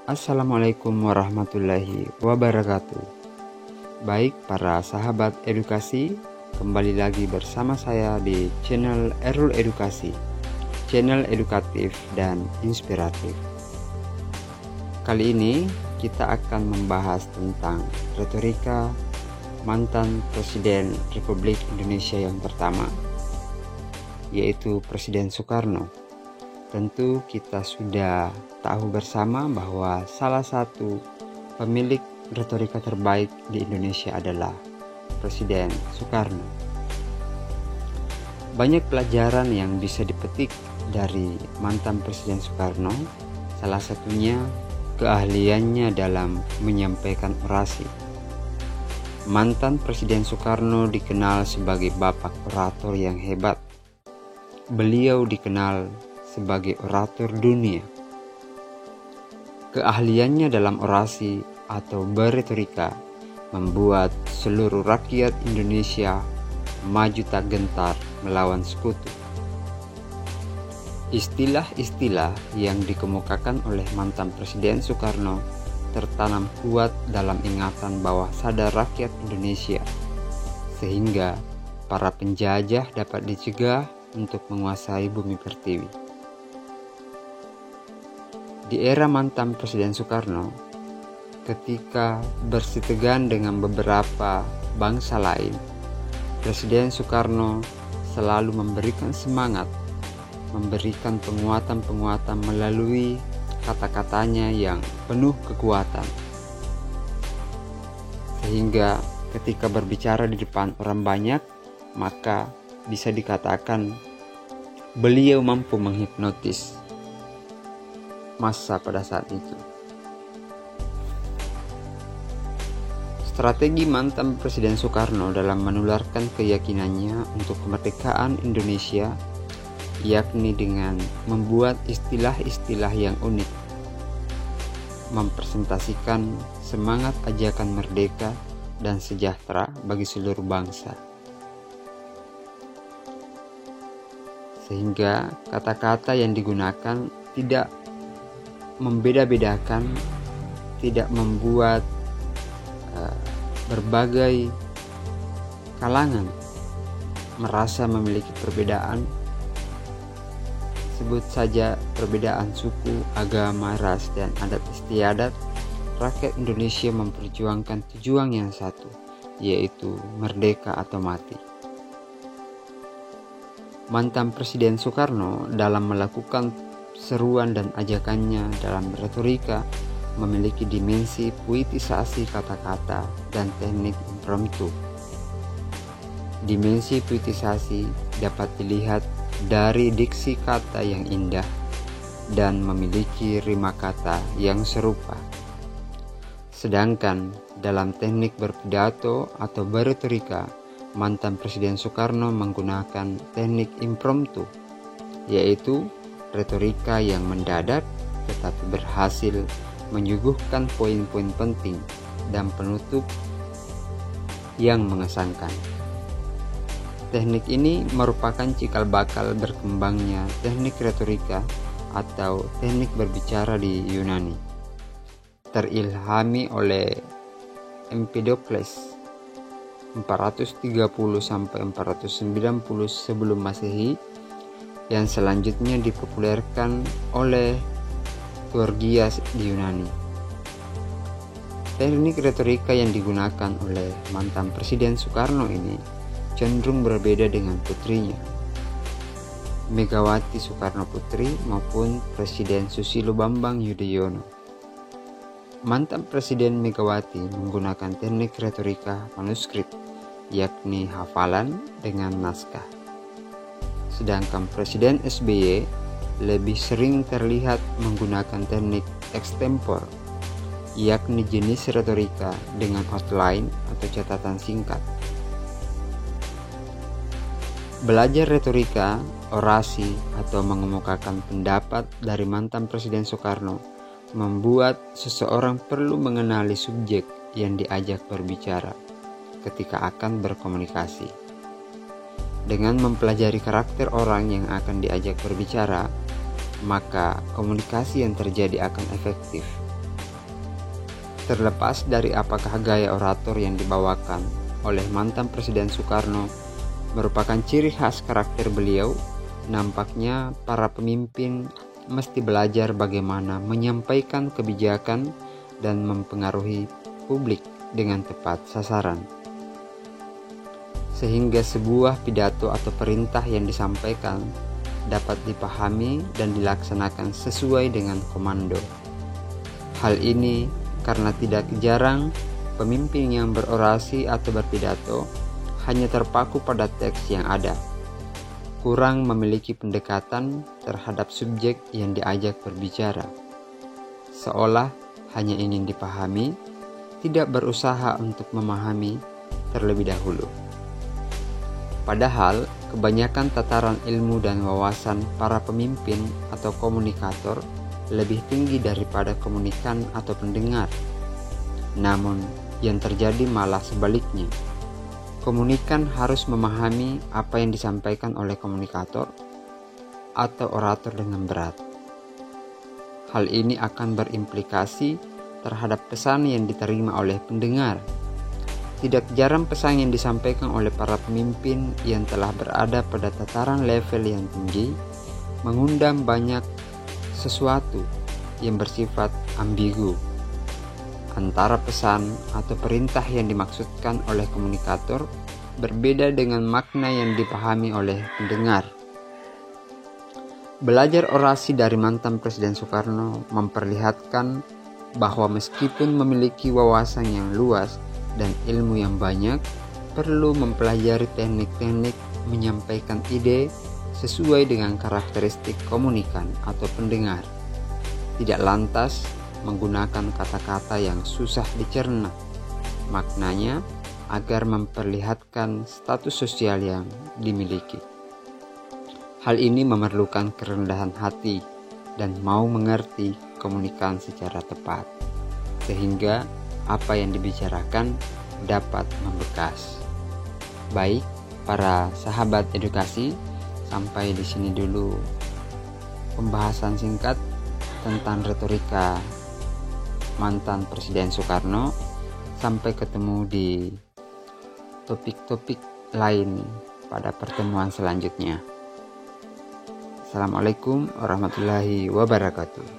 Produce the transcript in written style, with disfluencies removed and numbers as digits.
Assalamualaikum warahmatullahi wabarakatuh. Baik para sahabat edukasi, kembali lagi bersama saya di channel Errol Edukasi, channel edukatif dan inspiratif. Kali ini kita akan membahas tentang retorika mantan Presiden Republik Indonesia yang pertama, yaitu Presiden Soekarno. Tentu kita sudah tahu bersama bahwa salah satu pemilik retorika terbaik di Indonesia adalah Presiden Soekarno. Banyak pelajaran yang bisa dipetik dari mantan Presiden Soekarno, salah satunya keahliannya dalam menyampaikan orasi. Mantan Presiden Soekarno dikenal sebagai bapak orator yang hebat. Beliau dikenal sebagai orator dunia. Keahliannya dalam orasi atau berretorika membuat seluruh rakyat Indonesia maju tak gentar melawan sekutu. Istilah-istilah yang dikemukakan oleh mantan Presiden Soekarno tertanam kuat dalam ingatan bawah sadar rakyat Indonesia, sehingga para penjajah dapat dicegah untuk menguasai bumi pertiwi. Di era mantan Presiden Soekarno, ketika bersitegan dengan beberapa bangsa lain, Presiden Soekarno selalu memberikan semangat, memberikan penguatan-penguatan melalui kata-katanya yang penuh kekuatan. Sehingga ketika berbicara di depan orang banyak, maka bisa dikatakan beliau mampu menghipnotis massa pada saat itu. Strategi mantan Presiden Soekarno dalam menularkan keyakinannya untuk kemerdekaan Indonesia yakni dengan membuat istilah-istilah yang unik, mempresentasikan semangat ajakan merdeka dan sejahtera bagi seluruh bangsa. Sehingga kata-kata yang digunakan tidak membeda-bedakan, tidak membuat berbagai kalangan merasa memiliki perbedaan. Sebut saja perbedaan suku, agama, ras, dan adat istiadat, rakyat Indonesia memperjuangkan tujuan yang satu, yaitu merdeka atau mati. Mantan Presiden Soekarno dalam melakukan seruan dan ajakannya dalam retorika memiliki dimensi puitisasi kata-kata dan teknik impromptu. Dimensi puitisasi dapat dilihat dari diksi kata yang indah dan memiliki rima kata yang serupa. Sedangkan dalam teknik berpidato atau berretorika, mantan Presiden Soekarno menggunakan teknik impromptu, yaitu retorika yang mendadak tetapi berhasil menyuguhkan poin-poin penting dan penutup yang mengesankan. Teknik ini merupakan cikal bakal berkembangnya teknik retorika atau teknik berbicara di Yunani. Terilhami oleh Empedokles 430-490 sebelum Masehi, yang selanjutnya dipopulerkan oleh Gorgias di Yunani. Teknik retorika yang digunakan oleh mantan Presiden Soekarno ini cenderung berbeda dengan putrinya, Megawati Soekarno Putri maupun Presiden Susilo Bambang Yudhoyono. Mantan Presiden Megawati menggunakan teknik retorika manuskrip, yakni hafalan dengan naskah. Sedangkan Presiden SBY lebih sering terlihat menggunakan teknik extempor, yakni jenis retorika dengan outline atau catatan singkat. Belajar retorika, orasi, atau mengemukakan pendapat dari mantan Presiden Soekarno membuat seseorang perlu mengenali subjek yang diajak berbicara ketika akan berkomunikasi. Dengan mempelajari karakter orang yang akan diajak berbicara, maka komunikasi yang terjadi akan efektif Terlepas dari apakah gaya orator yang dibawakan oleh mantan Presiden Soekarno merupakan ciri khas karakter beliau, nampaknya para pemimpin mesti belajar bagaimana menyampaikan kebijakan dan mempengaruhi publik dengan tepat sasaran, sehingga sebuah pidato atau perintah yang disampaikan dapat dipahami dan dilaksanakan sesuai dengan komando. Hal ini karena tidak jarang pemimpin yang berorasi atau berpidato hanya terpaku pada teks yang ada, kurang memiliki pendekatan terhadap subjek yang diajak berbicara, seolah hanya ingin dipahami, tidak berusaha untuk memahami terlebih dahulu. Padahal, kebanyakan tataran ilmu dan wawasan para pemimpin atau komunikator lebih tinggi daripada komunikan atau pendengar. Namun, yang terjadi malah sebaliknya. Komunikan harus memahami apa yang disampaikan oleh komunikator atau orator dengan berat. Hal ini akan berimplikasi terhadap pesan yang diterima oleh pendengar. Tidak jarang pesan yang disampaikan oleh para pemimpin yang telah berada pada tataran level yang tinggi mengundang banyak sesuatu yang bersifat ambigu antara pesan atau perintah yang dimaksudkan oleh komunikator berbeda dengan makna yang dipahami oleh pendengar. Belajar orasi dari mantan Presiden Soekarno memperlihatkan bahwa meskipun memiliki wawasan yang luas dan ilmu yang banyak, perlu mempelajari teknik-teknik menyampaikan ide sesuai dengan karakteristik komunikan atau pendengar. Tidak lantas menggunakan kata-kata yang susah dicerna maknanya agar memperlihatkan status sosial yang dimiliki. Hal ini memerlukan kerendahan hati dan mau mengerti komunikasi secara tepat, sehingga apa yang dibicarakan dapat membekas. Baik, para sahabat edukasi, sampai di sini dulu pembahasan singkat tentang retorika mantan Presiden Soekarno. Sampai ketemu di topik-topik lain pada pertemuan selanjutnya. Assalamualaikum warahmatullahi wabarakatuh.